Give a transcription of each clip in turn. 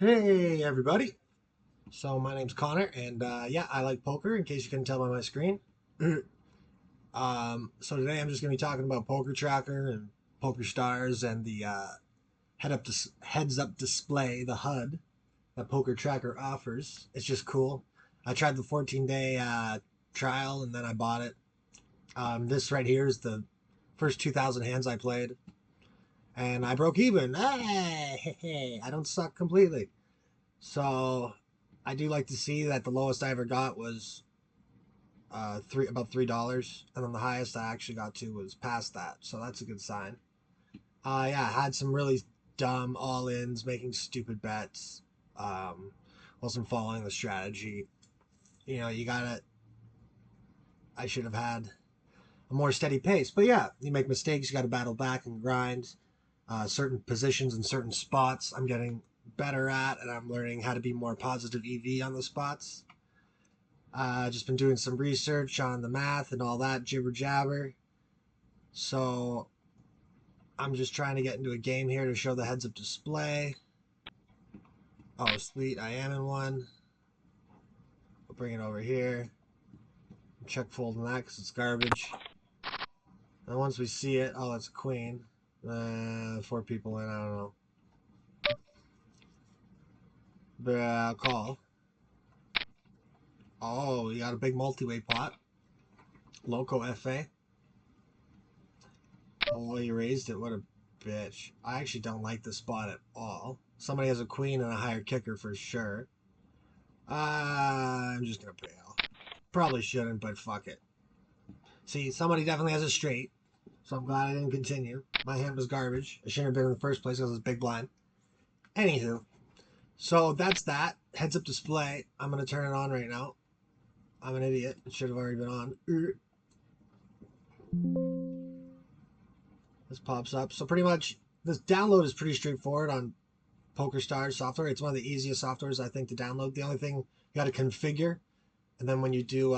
Hey everybody. So my name's Connor and yeah, I like poker in case you couldn't tell by my screen. So today I'm just going to be talking about Poker Tracker and PokerStars and the heads up display, the HUD that Poker Tracker offers. It's just cool. I tried the 14-day trial and then I bought it. This right here is the first 2,000 hands I played and I broke even. Hey, I don't suck completely. So I do like to see that the lowest I ever got was about $3, and then the highest I actually got to was past that. So that's a good sign. Yeah, I had some really dumb all-ins, making stupid bets. Wasn't following the strategy. You gotta. I should have had a more steady pace. But yeah, you make mistakes. You got to battle back and grind. Certain positions and certain spots I'm getting better at, and I'm learning how to be more positive EV on the spots. Just been doing some research on the math and all that jibber jabber. So I'm just trying to get into a game here to show the heads up display. Oh, sweet. I am in one. I'll bring it over here. Check folding that because it's garbage. And once we see it, oh, that's a queen. 4 people in, I don't know. But I'll call. Oh, you got a big multi-way pot. Loco FA. Oh, you raised it. What a bitch. I actually don't like this spot at all. Somebody has a queen and a higher kicker for sure. I'm just going to bail. Probably shouldn't, but fuck it. See, somebody definitely has a straight. So I'm glad I didn't continue. My hand was garbage. I shouldn't have been in the first place because it was big blind. Anywho. So that's that. Heads up display. I'm going to turn it on right now. I'm an idiot. It should have already been on. This pops up. So pretty much, this download is pretty straightforward on PokerStars software. It's one of the easiest softwares, I think, to download. The only thing you got to configure, and then when you do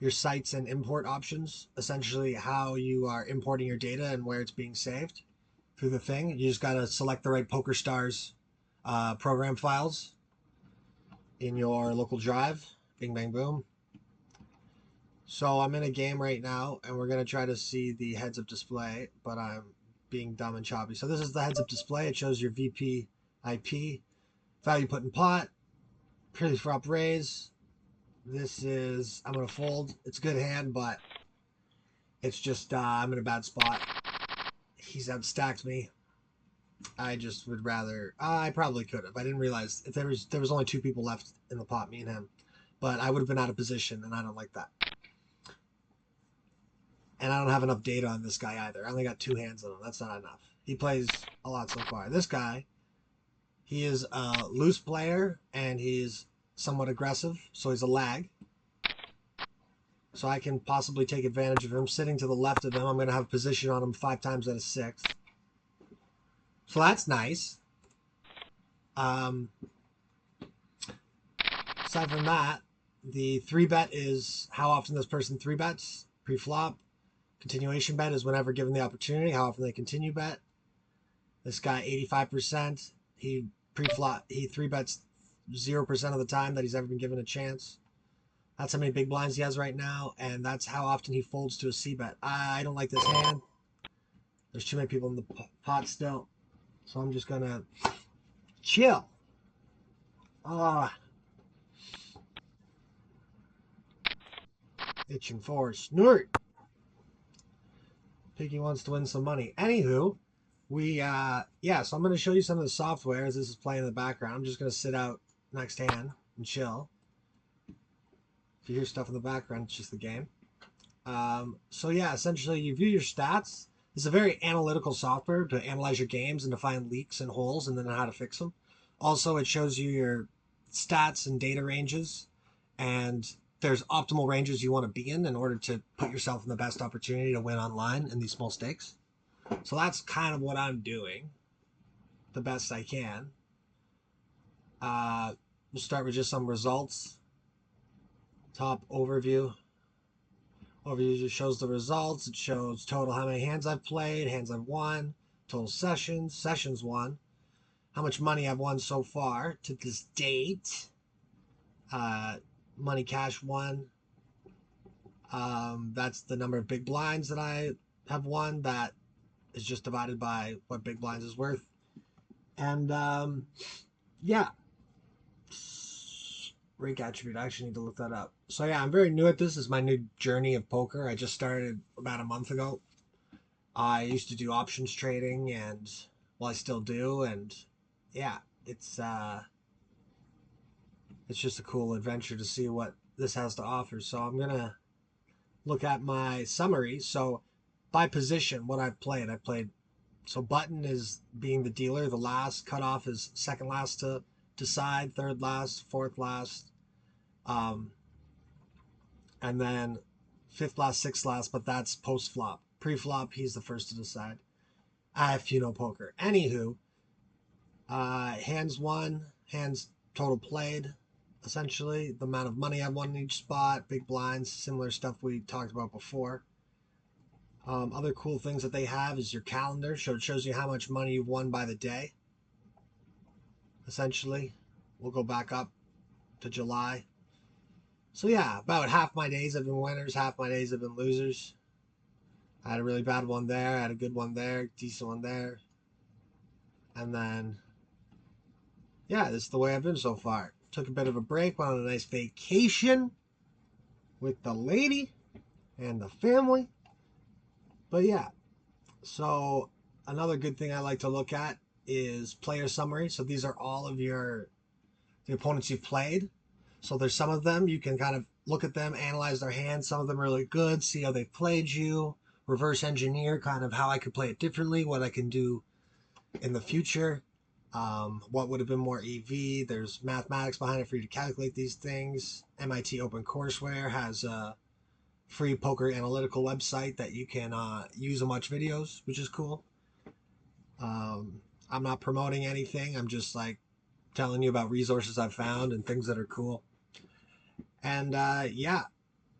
your sites and import options, essentially how you are importing your data and where it's being saved through the thing, you just got to select the right PokerStars program files in your local drive. Bing, bang, boom. So I'm in a game right now, and we're going to try to see the heads-up display, but I'm being dumb and choppy. So this is the heads-up display. It shows your VP IP, value put in pot, pre-flop raise. This is, I'm going to fold. It's a good hand, but it's just, I'm in a bad spot. He's outstacked me. I just would rather, I probably could have. I didn't realize if there was only 2 people left in the pot, me and him. But I would have been out of position, and I don't like that. And I don't have enough data on this guy either. I only got 2 hands on him. That's not enough. He plays a lot so far. This guy, he is a loose player, and he's somewhat aggressive, so he's a lag. So I can possibly take advantage of him. Sitting to the left of him, I'm going to have position on him 5 times out of 6. So that's nice. Aside from that, the 3-bet is how often this person 3-bets pre-flop. Continuation bet is whenever given the opportunity, how often they continue bet. This guy, 85%. He pre-flop, he 3-bets 0% of the time that he's ever been given a chance. That's how many big blinds he has right now, and that's how often he folds to a C-bet. I don't like this hand. There's too many people in the pot still. So I'm just going to chill. Itching for snort. Piggy wants to win some money. Anywho, so I'm going to show you some of the software as this is playing in the background. I'm just going to sit out next hand and chill. If you hear stuff in the background, it's just the game. So yeah, essentially you view your stats. It's a very analytical software to analyze your games and to find leaks and holes and then how to fix them. Also, it shows you your stats and data ranges, and there's optimal ranges you want to be in order to put yourself in the best opportunity to win online in these small stakes. So that's kind of what I'm doing the best I can. We'll start with just some results. Top overview. Overview just shows the results. It shows total how many hands I've played, hands I've won, total sessions, sessions won. how much money I've won so far to this date. Money cash won. That's the number of big blinds that I have won. That is just divided by what big blinds is worth. And yeah, rake attribute. I actually need to look that up. So yeah, I'm very new at this. This is my new journey of poker. I just started about a month ago. I used to do options trading, and well, I still do. And yeah, it's just a cool adventure to see what this has to offer. So I'm gonna look at my summary. So by position, what I've played. So button is being the dealer. The last cutoff is second last to decide, third last, fourth last, and then fifth last, sixth last. But that's post flop. Pre flop, he's the first to decide. If you know poker. Anywho, hands won, hands total played. Essentially, the amount of money I've won in each spot, big blinds, similar stuff we talked about before. Other cool things that they have is your calendar. So it shows you how much money you've won by the day. Essentially, we'll go back up to July. So yeah, about half my days have been winners, half my days have been losers. I had a really bad one there, I had a good one there, decent one there. And then, yeah, this is the way I've been so far. Took a bit of a break, went on a nice vacation with the lady and the family. But yeah, so another good thing I like to look at is player summary. So these are all of the opponents you've played. So there's some of them you can kind of look at them, analyze their hands. Some of them are really good, see how they've played you, reverse engineer kind of how I could play it differently, what I can do in the future, what would have been more EV. There's mathematics behind it for you to calculate these things. MIT OpenCourseWare has a free poker analytical website that you can use and watch videos, which is cool. I'm not promoting anything. I'm just like telling you about resources I've found and things that are cool. And yeah,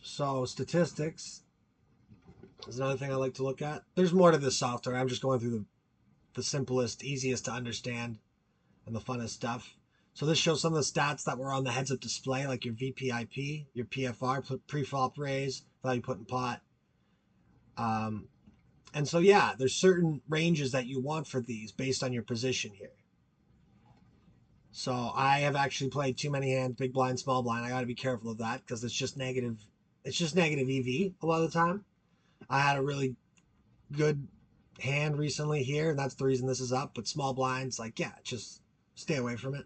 so statistics is another thing I like to look at. There's more to this software. I'm just going through the simplest, easiest to understand, and the funnest stuff. So this shows some of the stats that were on the heads-up display, like your VPIP, your PFR, pre-flop raise, value put in pot. And so, yeah, there's certain ranges that you want for these based on your position here. So I have actually played too many hands, big blind, small blind. I got to be careful of that because it's just negative. It's just negative EV a lot of the time. I had a really good hand recently here, and that's the reason this is up. But small blinds, like, yeah, just stay away from it.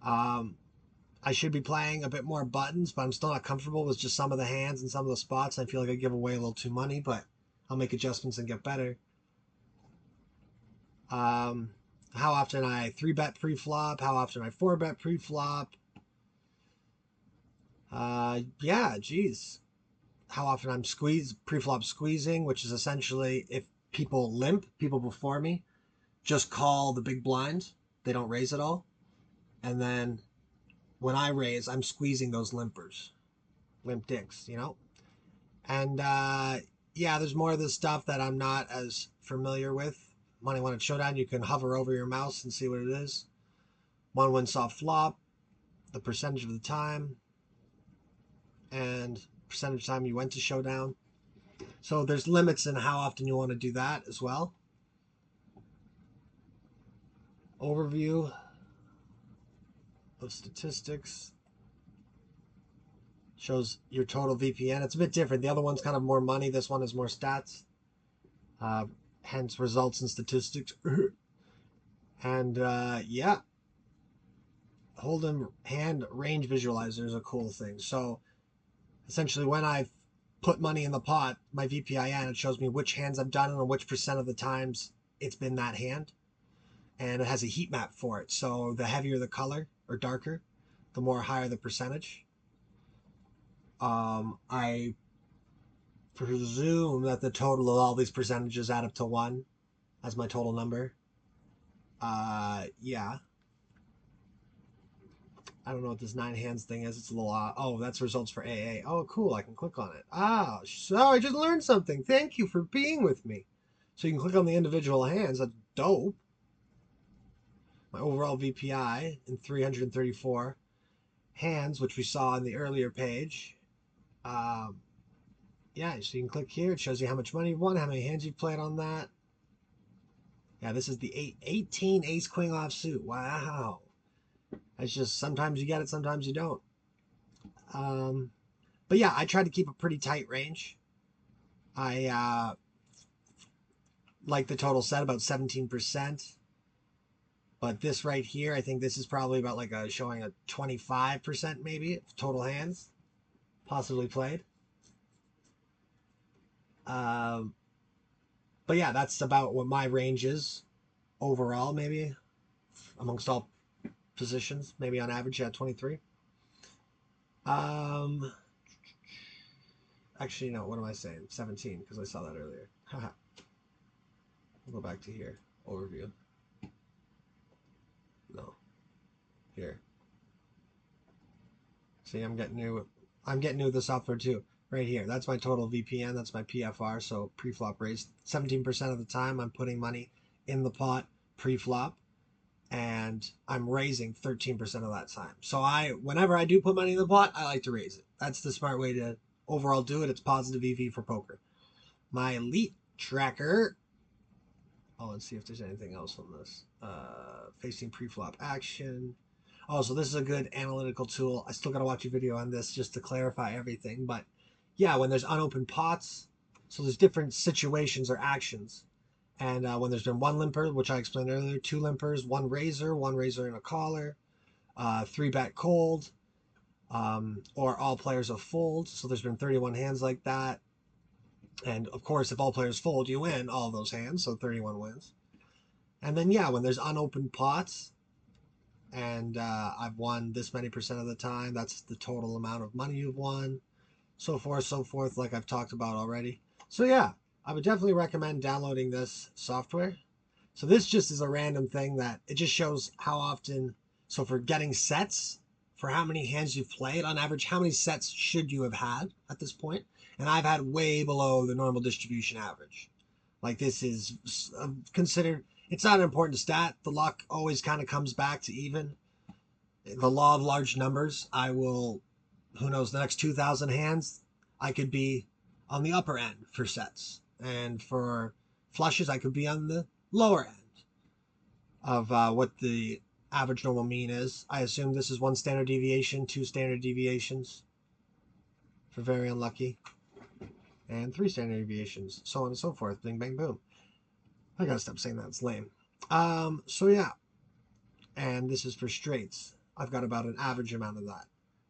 I should be playing a bit more buttons, but I'm still not comfortable with just some of the hands and some of the spots. I feel like I give away a little too money, but I'll make adjustments and get better. How often I 3-bet pre-flop, how often I 4-bet pre-flop. Yeah, geez. How often I'm pre-flop squeezing, which is essentially if people limp, people before me, just call the big blind. They don't raise at all. And then when I raise, I'm squeezing those limpers. Limp dicks, you know? And yeah, there's more of this stuff that I'm not as familiar with. Money Win at Showdown, you can hover over your mouse and see what it is. One win soft flop, the percentage of the time, and percentage of time you went to Showdown. So there's limits in how often you want to do that as well. Overview of statistics shows your total VPN. It's a bit different. The other one's kind of more money. This one is more stats. Hence results and statistics. And yeah, hold'em hand range visualizer is a cool thing. So essentially when I put money in the pot, my VPIN, it shows me which hands I've done and which percent of the times it's been that hand. And it has a heat map for it. So the heavier the color or darker, the more higher the percentage. I presume that the total of all these percentages add up to 1 as my total number. Yeah. I don't know what this 9 hands thing is. It's a little oh, that's results for AA. Oh, cool. I can click on it. Ah, so I just learned something. Thank you for being with me. So you can click on the individual hands. That's dope. my overall VPI in 334 hands, which we saw in the earlier page. Yeah, so you can click here. It shows you how much money you've won, how many hands you've played on that. Yeah, this is the 18 ace queen offsuit. Wow. It's just sometimes you get it, sometimes you don't. But yeah, I tried to keep a pretty tight range. I like the total set about 17%. But this right here, I think this is probably about like showing a 25% maybe of total hands possibly played. But yeah, that's about what my range is overall, maybe amongst all positions. Maybe on average, yeah, 23. Actually, no, what am I saying? 17, because I saw that earlier. Haha. We'll go back to here. Overview. No. Here. See, I'm getting new with the software too. Right here. That's my total VPN. That's my PFR. So pre-flop raise. 17% of the time I'm putting money in the pot pre-flop. And I'm raising 13% of that time. So whenever I do put money in the pot, I like to raise it. That's the smart way to overall do it. It's positive EV for poker. My elite tracker. Oh, let's see if there's anything else on this. Facing pre-flop action. Oh, so this is a good analytical tool. I still got to watch a video on this just to clarify everything. But yeah, when there's unopened pots, so there's different situations or actions. And when there's been one limper, which I explained earlier, two limpers, one raiser and a caller, 3-bet cold, or all players have fold. So there's been 31 hands like that. And of course, if all players fold, you win all of those hands, so 31 wins. And then, yeah, when there's unopened pots, and I've won this many percent of the time, that's the total amount of money you've won, so forth, like I've talked about already. So yeah, I would definitely recommend downloading this software. So this just is a random thing that it just shows how often, so for getting sets, for how many hands you've played, on average, how many sets should you have had at this point? And I've had way below the normal distribution average. Like this is considered, it's not an important stat. The luck always kind of comes back to even. The law of large numbers, I will, who knows, the next 2,000 hands, I could be on the upper end for sets. And for flushes, I could be on the lower end of what the average normal mean is. I assume this is 1 standard deviation, 2 standard deviations for very unlucky, and 3 standard deviations, so on and so forth. Bing, bang, boom. I gotta stop saying that. It's lame. So yeah. And this is for straights. I've got about an average amount of that.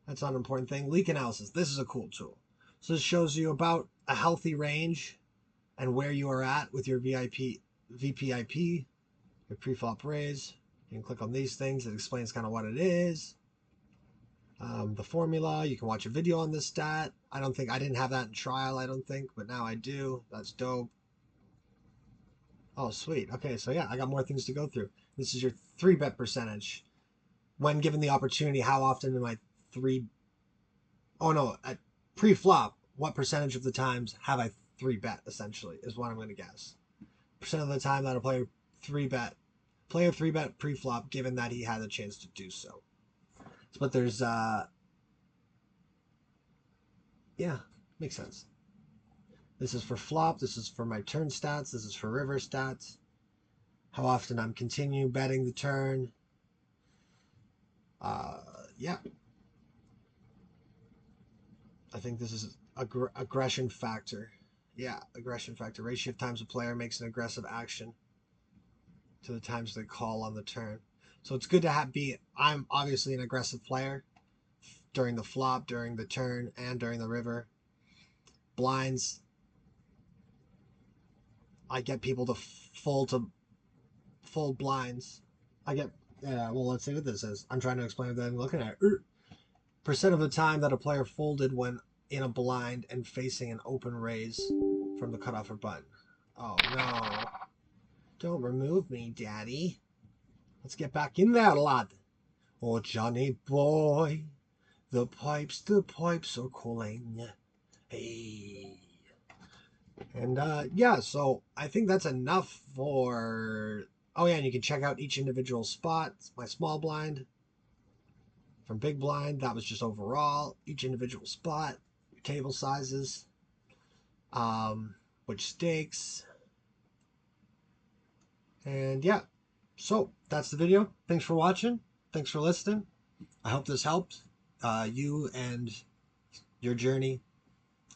That's not an important thing. Leak analysis. This is a cool tool. So this shows you about a healthy range and where you are at with your VPIP, your pre-flop raise. You can click on these things. It explains kind of what it is. The formula. You can watch a video on this stat. I didn't have that in trial, I don't think, but now I do. That's dope. Oh, sweet. Okay, so yeah, I got more things to go through. This is your 3-bet percentage. When given the opportunity, how often am I at pre-flop, what percentage of the times have I 3-bet, essentially, is what I'm going to guess. Percent of the time that a player 3-bet pre-flop, given that he had a chance to do so. But there's, yeah, makes sense. This is for flop. This is for my turn stats. This is for river stats. How often I'm continue betting the turn. Yeah. I think this is aggression factor. Yeah, aggression factor. Ratio of times a player makes an aggressive action to the times they call on the turn. So it's good to I'm obviously an aggressive player during the flop, during the turn, and during the river. Blinds. I get people to fold blinds. Let's see what this is. I'm trying to explain what I'm looking at. Percent of the time that a player folded when in a blind and facing an open raise from the cutoff or button. Oh no. Don't remove me, Daddy. Let's get back in there, lad. Oh, Johnny boy, the pipes are calling. Hey. And yeah, so I think that's enough for Oh yeah, and you can check out each individual spot. My small blind from big blind. That was just overall. Each individual spot. Your table sizes. Which stakes. And yeah. So that's the video. Thanks for watching. Thanks for listening. I hope this helped you and your journey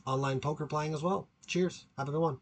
online poker playing as well. Cheers. Have a good one.